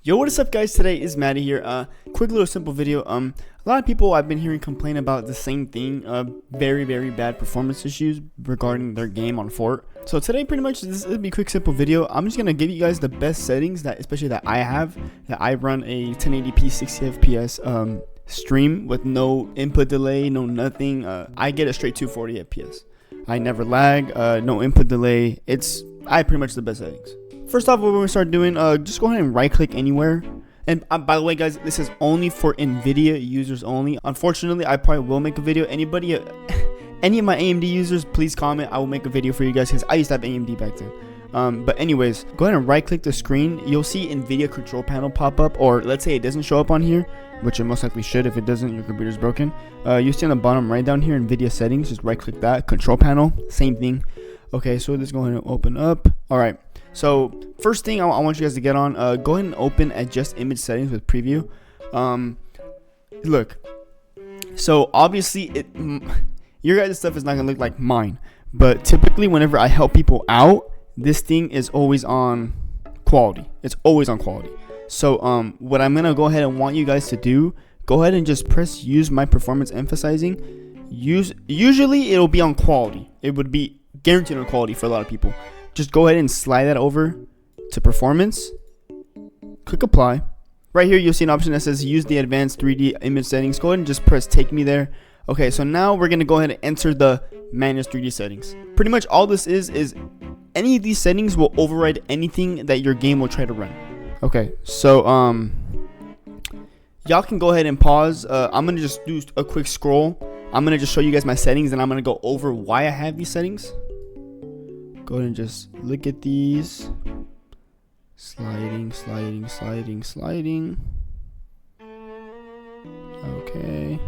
Yo, what is up, guys? Today is Maddie here. Quick little simple video. A lot of people I've been hearing complain about the same thing. Very bad performance issues regarding their game on Fort. So today, pretty much, this will be a quick simple video. I'm just gonna give you guys the best settings especially that I have. That I run a 1080p 60 FPS stream with no input delay, no nothing. I get a straight 240 FPS. I never lag. No input delay. I pretty much the best settings. First off, what we're going to start doing, just go ahead and right click anywhere. And by the way, guys, this is only for Nvidia users only. Unfortunately, I probably will make a video. Anybody, any of my AMD users, please comment. I will make a video for you guys because I used to have AMD back then. But anyways, go ahead and right click the screen. You'll see Nvidia control panel pop up, or let's say it doesn't show up on here, which it most likely should. If it doesn't, your computer's broken. You see on the bottom right down here, Nvidia settings, just right click that. Control panel, same thing. Okay, so let's go ahead and open up. All right. So first thing I want you guys to get on, go ahead and open adjust image settings with preview. Look, so obviously your guys' stuff is not gonna look like mine, but typically whenever I help people out, this thing is always on quality. It's always on quality. So what I'm gonna go ahead and want you guys to do, go ahead and just press use my performance emphasizing. Usually it'll be on quality. It would be guaranteed on quality for a lot of people. Just go ahead and slide that over to performance. Click apply. Right here, you'll see an option that says use the advanced 3D image settings. Go ahead and just press take me there. Okay, so now we're going to go ahead and enter the manage 3D settings. Pretty much all this is any of these settings will override anything that your game will try to run. Okay, so y'all can go ahead and pause. I'm going to just do a quick scroll. I'm going to just show you guys my settings, and I'm going to go over why I have these settings. Go ahead and just look at these. Sliding. Okay.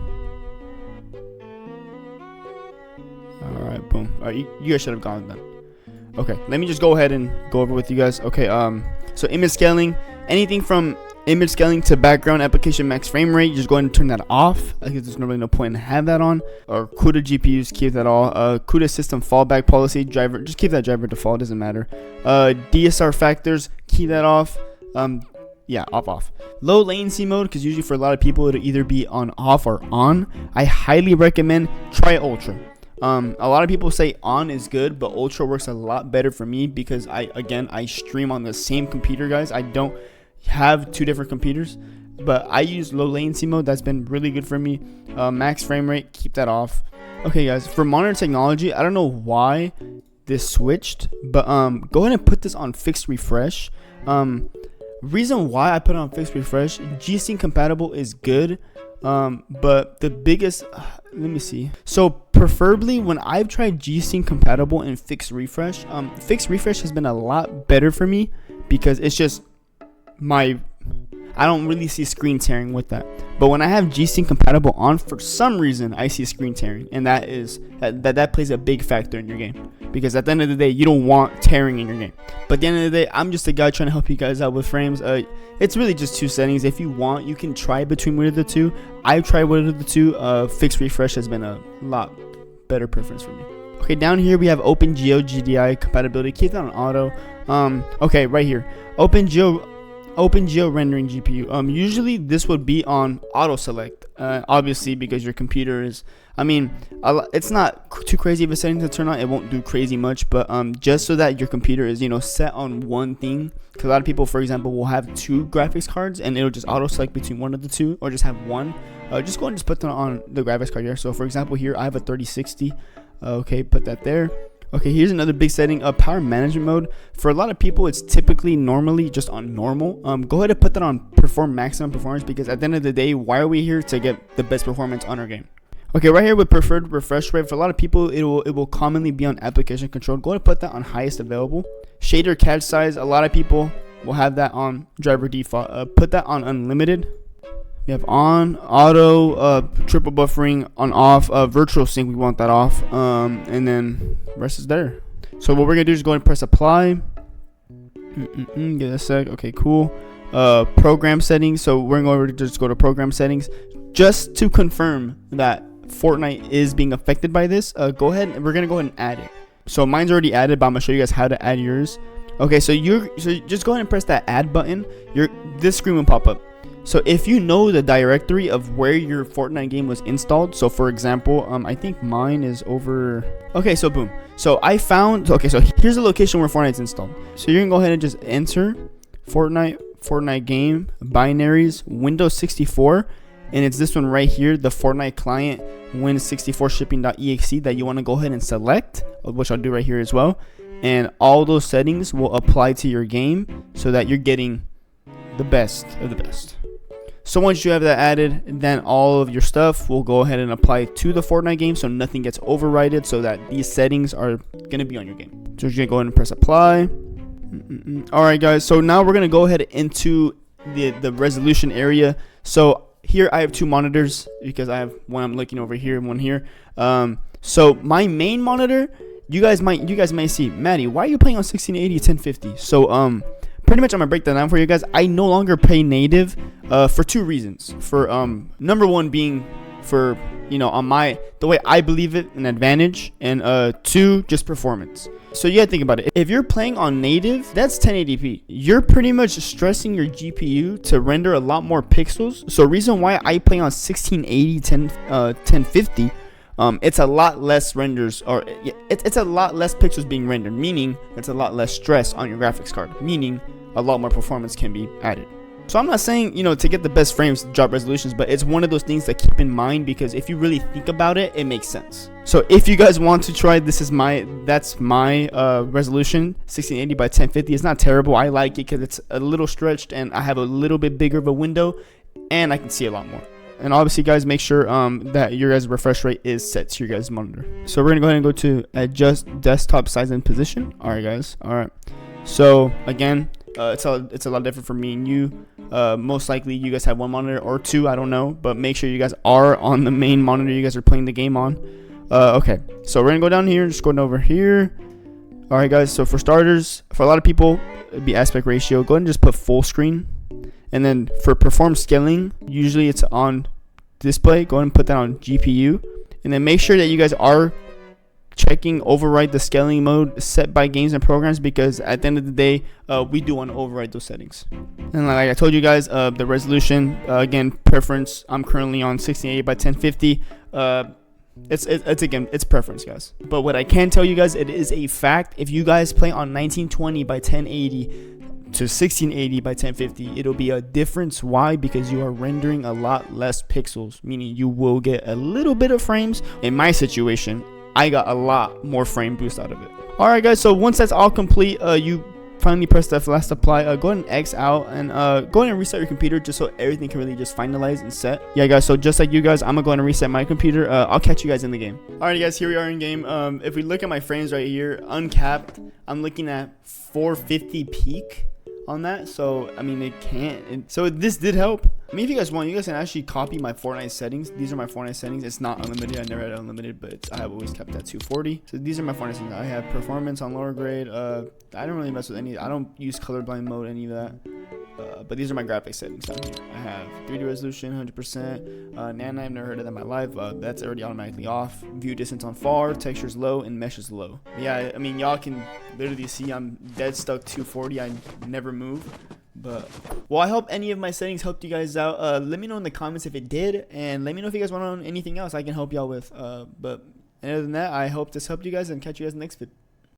Alright, boom. Alright, you guys should have gone then. Okay, let me just go ahead and go over with you guys. Okay, so image scaling, anything from image scaling to background application max frame rate, just go ahead and turn that off. I guess there's really no point in have that on. Or CUDA GPUs, keep that all. CUDA system fallback policy driver, just keep that driver default, doesn't matter. DSR factors, keep that off. Yeah, off. Low latency mode, because usually for a lot of people it'll either be on off or on. I highly recommend try ultra. A lot of people say on is good, but ultra works a lot better for me because I stream on the same computer, guys. I don't have two different computers, but I use low latency mode. That's been really good for me. Max frame rate, keep that off. Okay, guys, for monitor technology, I don't know why this switched, but go ahead and put this on fixed refresh. Reason why I put it on fixed refresh, G-Sync compatible is good, but the biggest let me see. So preferably when I've tried G-Sync compatible and fixed refresh has been a lot better for me because it's just I don't really see screen tearing with that. But when I have G-Sync compatible on, for some reason I see screen tearing, and that plays a big factor in your game, because at the end of the day you don't want tearing in your game. But at the end of the day, I'm just a guy trying to help you guys out with frames. It's really just two settings. If you want, you can try between one of the two. I've tried one of the two. Fixed refresh has been a lot better preference for me. Okay, down here we have OpenGL GDI compatibility. Keep that on auto. Okay, right here, OpenGL rendering GPU. Usually this would be on auto select, obviously because your computer is, it's not too crazy of a setting to turn on. It won't do crazy much, but just so that your computer is set on one thing, because a lot of people, for example, will have two graphics cards and it'll just auto select between one of the two, or just have one. Just go and just put that on the graphics card here. So for example, here I have a 3060. Okay, put that there. Okay, here's another big setting, power management mode. For a lot of people, it's typically normally just on normal. Go ahead and put that on perform maximum performance, because at the end of the day, why are we here? To get the best performance on our game. Okay, right here with preferred refresh rate, for a lot of people, it will commonly be on application control. Go ahead and put that on highest available. Shader cache size, a lot of people will have that on driver default. Put that on unlimited. We have on, auto, triple buffering, on off, virtual sync, we want that off, and then rest is there. So what we're gonna do is go ahead and press apply. Give it a sec. Okay, cool. Program settings. So we're going to just go to program settings just to confirm that Fortnite is being affected by this. Go ahead and we're gonna go ahead and add it. So mine's already added, but I'm gonna show you guys how to add yours. Okay, so just go ahead and press that add button. This screen will pop up. So if you know the directory of where your Fortnite game was installed, so for example, I think mine is over. Okay, so boom. So I found. Okay, so here's the location where Fortnite's installed. So you're gonna go ahead and just enter Fortnite game, binaries, Windows 64, and it's this one right here, the Fortnite client Win64 shipping.exe that you want to go ahead and select, which I'll do right here as well. And all those settings will apply to your game so that you're getting the best of the best. So once you have that added, then all of your stuff will go ahead and apply to the Fortnite game, so nothing gets overridden, so that these settings are going to be on your game. So you're going to go ahead and press apply. Alright guys, so now we're going to go ahead into the resolution area. So here I have two monitors because I have one I'm looking over here and one here. So my main monitor, you guys might see, Maddie, why are you playing on 1680 1050? So pretty much I'm gonna break that down for you guys. I no longer play native for two reasons. For number one being for on the way I believe it, an advantage, and two, just performance. So you gotta think about it. If you're playing on native, that's 1080p. You're pretty much stressing your GPU to render a lot more pixels. So reason why I play on 1680 1050, it's a lot less renders, or it's a lot less pixels being rendered, meaning it's a lot less stress on your graphics card, meaning a lot more performance can be added. So I'm not saying to get the best frames, drop resolutions, but it's one of those things to keep in mind, because if you really think about it, it makes sense. So if you guys want to try, that's my resolution, 1680 by 1050. It's not terrible. I like it because it's a little stretched and I have a little bit bigger of a window and I can see a lot more. And obviously guys, make sure that your guys' refresh rate is set to your guys' monitor. So we're gonna go ahead and go to adjust desktop size and position. All right guys, all right. So again, it's a lot different for me and you. Most likely you guys have one monitor or two, I don't know, but make sure you guys are on the main monitor you guys are playing the game on. Okay, so we're gonna go down here, just going over here. All right guys, so for starters, for a lot of people it'd be aspect ratio. Go ahead and just put full screen. And then for perform scaling, usually it's on display. Go ahead and put that on GPU. And then make sure that you guys are checking override the scaling mode set by games and programs, because at the end of the day, we do want to override those settings. And like I told you guys, the resolution, again, preference, I'm currently on 1680 by 1050. It's preference, guys. But what I can tell you guys, it is a fact, if you guys play on 1920 by 1080 to 1680 by 1050, it'll be a difference. Why? Because you are rendering a lot less pixels, meaning you will get a little bit of frames. In my situation, I got a lot more frame boost out of it. All right guys, so once that's all complete, you finally press that last apply. Go ahead and X out and go ahead and reset your computer just so everything can really just finalize and set. Yeah guys, so just like you guys, I'm gonna go ahead and reset my computer. I'll catch you guys in the game. All right guys, here we are in game. If we look at my frames right here, uncapped, I'm looking at 450 peak on that. So I mean, it can't, so this did help. I mean, if you guys want, you guys can actually copy my Fortnite settings. These are my Fortnite settings. It's not unlimited. I never had unlimited, but I have always kept at 240. So these are my Fortnite settings. I have performance on lower grade. I don't really mess with any. I don't use colorblind mode, any of that. But these are my graphics settings down here. I have 3D resolution, 100%. Nano, I've never heard of that in my life. That's already automatically off. View distance on far, textures low, and mesh is low. Yeah, I mean, y'all can literally see I'm dead stuck 240. I never move. But well, I hope any of my settings helped you guys out. Let me know in the comments if it did, and let me know if you guys want to know anything else I can help y'all with. But other than that, I hope this helped you guys, and catch you guys in the next vid.